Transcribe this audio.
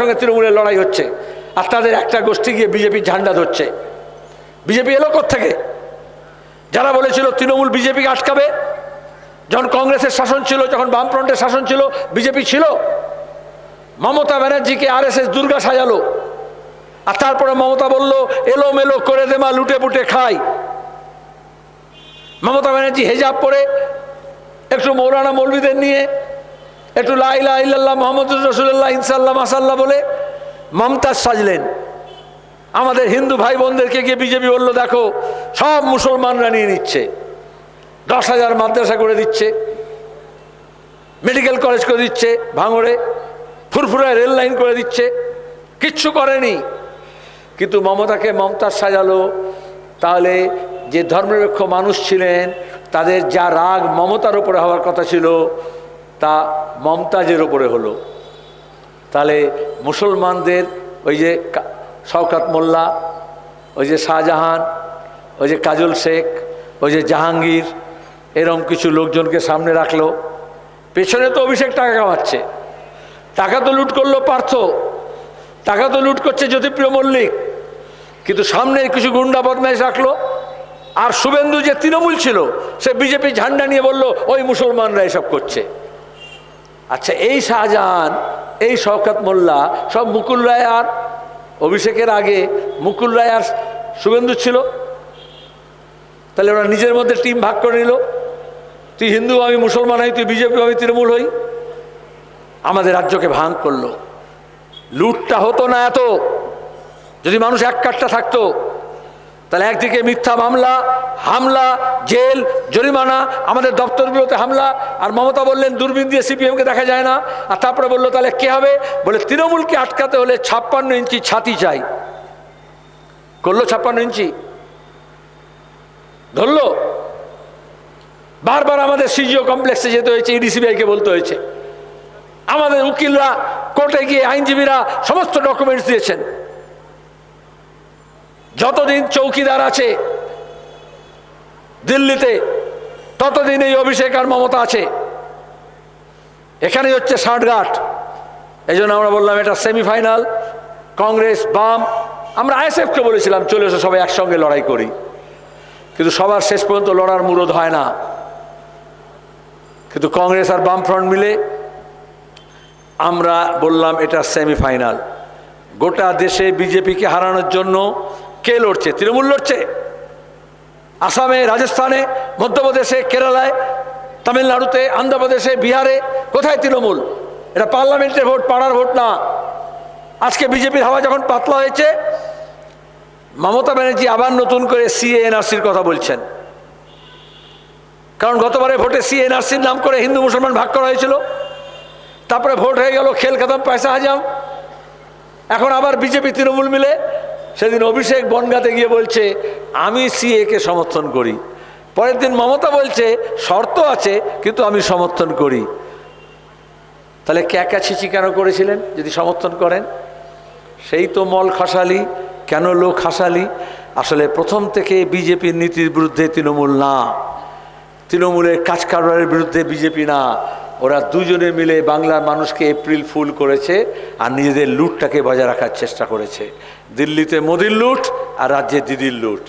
সঙ্গে তৃণমূলের লড়াই হচ্ছে, আর তাদের একটা গোষ্ঠী গিয়ে বিজেপির ঝান্ডা ধরছে। বিজেপি এলো কোত্থেকে? যারা বলেছিল তৃণমূল বিজেপিকে আটকাবে, যখন কংগ্রেসের শাসন ছিল, যখন বামফ্রন্টের শাসন ছিল, বিজেপি ছিল। মমতা ব্যানার্জিকে আরএসএস দুর্গা সাজালো, আর তারপরে মমতা বলল এলোমেলো করে দে মা, লুটে পুটে খাই। মমতা ব্যানার্জি হেজাব পরে একটু মৌলানা মৌলবীদের নিয়ে একটু লা ইলাহা ইল্লাল্লাহ মুহাম্মাদুর রাসূলুল্লাহ ইনশাআল্লাহ মাশাআল্লাহ বলে মমতাজ সাজলেন। আমাদের হিন্দু ভাই বোনদেরকে গিয়ে বিজেপি বলল দেখো সব মুসলমানরা নিয়ে নিচ্ছে, 10,000 মাদ্রাসা করে দিচ্ছে, মেডিকেল কলেজ করে দিচ্ছে ভাঙড়ে, ফুরফুরায় রেল লাইন করে দিচ্ছে, কিচ্ছু করেনি। কিন্তু মমতাকে মমতাজ সাজালো। তাহলে যে ধর্মনিরপেক্ষ মানুষ ছিলেন তাদের যা রাগ মমতার উপরে হওয়ার কথা ছিল তা মমতাজের উপরে হলো। তাহলে মুসলমানদের ওই যে শওকত মোল্লা, ওই যে শাহজাহান, ওই যে কাজল শেখ, ওই যে জাহাঙ্গীর, এরকম কিছু লোকজনকে সামনে রাখলো। পেছনে তো অভিষেক টাকা কামাচ্ছে, টাকা তো লুট করলো পার্থ, টাকা তো লুট করছে জ্যোতিপ্রিয় মল্লিক, কিন্তু সামনে কিছু গুন্ডা বদমাইশ রাখলো। আর শুভেন্দু যে তৃণমূল ছিল সে বিজেপি ঝান্ডা নিয়ে বলল ওই মুসলমানরা এসব করছে। আচ্ছা, এই শাহজাহান, এই শওকত মোল্লা সব মুকুল রায় আর অভিষেকের আগে মুকুল রায় আর শুভেন্দু ছিল। তাহলে ওরা নিজের মধ্যে টিম ভাগ করে নিল, তুই হিন্দু আমি মুসলমান হই, তুই বিজেপি আমি তৃণমূল হই। আমাদের রাজ্যকে ভাঙ করলো। লুটটা হতো না এত যদি মানুষ এক কাটটা থাকতো। তাহলে একদিকে মিথ্যা মামলা, হামলা, জেল, জরিমানা, আমাদের দপ্তরগুলোতে হামলা, আর মমতা বললেন দূরবীন দিয়ে সিপিএমকে দেখা যায় না। আর তারপরে বললো তাহলে কে হবে? বলে তৃণমূলকে আটকাতে হলে 56 ইঞ্চি ছাতি চাই। করলো 56 ইঞ্চি, ধরলো। বারবার আমাদের সিজিও কমপ্লেক্সে যেতে হয়েছে, ইডিসিবিআইকে বলতে হয়েছে। আমাদের উকিলরা কোর্টে গিয়ে আইনজীবীরা সমস্ত ডকুমেন্টস দিয়েছেন। যতদিন চৌকিদার আছে দিল্লিতে ততদিন এই অভিষেক আর মমতা আছে। এখানেই হচ্ছে ষাটঘাট। এই জন্য আমরা বললাম এটা সেমিফাইনাল। কংগ্রেস, বাম, আমরা আইএসএফকে বলেছিলাম চলে এসো সবাই একসঙ্গে লড়াই করি, কিন্তু সবার শেষ পর্যন্ত লড়ার মুরদ হয় না। কিন্তু কংগ্রেস আর বামফ্রন্ট মিলে আমরা বললাম এটা সেমিফাইনাল। গোটা দেশে বিজেপিকে হারানোর জন্য কে লড়ছে? তৃণমূল লড়ছে। আসামে, রাজস্থানে, মধ্যপ্রদেশে, কেরালায়, তামিলনাড়ুতে, অন্ধ্রপ্রদেশে, বিহারে কোথায় তৃণমূল? এটা পার্লামেন্টের ভোট, পাড়ার ভোট না। আজকে বিজেপির হাওয়া যখন পাতলা হয়েছে, মমতা ব্যানার্জি আবার নতুন করে সিএএনআরসির কথা বলছেন। কারণ গতবারে ভোটে সিএএনআরসির নাম করে হিন্দু মুসলমান ভাগ করা হয়েছিল, তারপরে ভোট হয়ে গেল খেল খতম, পয়সা হাজাম। এখন আবার বিজেপি তৃণমূল মিলে, সেদিন অভিষেক বনগাঁতে গিয়ে বলছে আমি সিএকে সমর্থন করি। পরের দিন মমতা বলছে শর্ত আছে কিন্তু আমি সমর্থন করি। তাহলে ক্যাকাছিচি কেন করেছিলেন যদি সমর্থন করেন? সেই তো মল খাসালি, কেন লোক খাসালি? আসলে প্রথম থেকে বিজেপির নীতির বিরুদ্ধে তৃণমূল না, তৃণমূলের কাজ কারবারের বিরুদ্ধে বিজেপি না। ওরা দুজনে মিলে বাংলার মানুষকে এপ্রিল ফুল করেছে আর নিজেদের লুটটাকে বজায় রাখার চেষ্টা করেছে। দিল্লিতে মোদির লুট আর রাজ্যে দিদির লুট।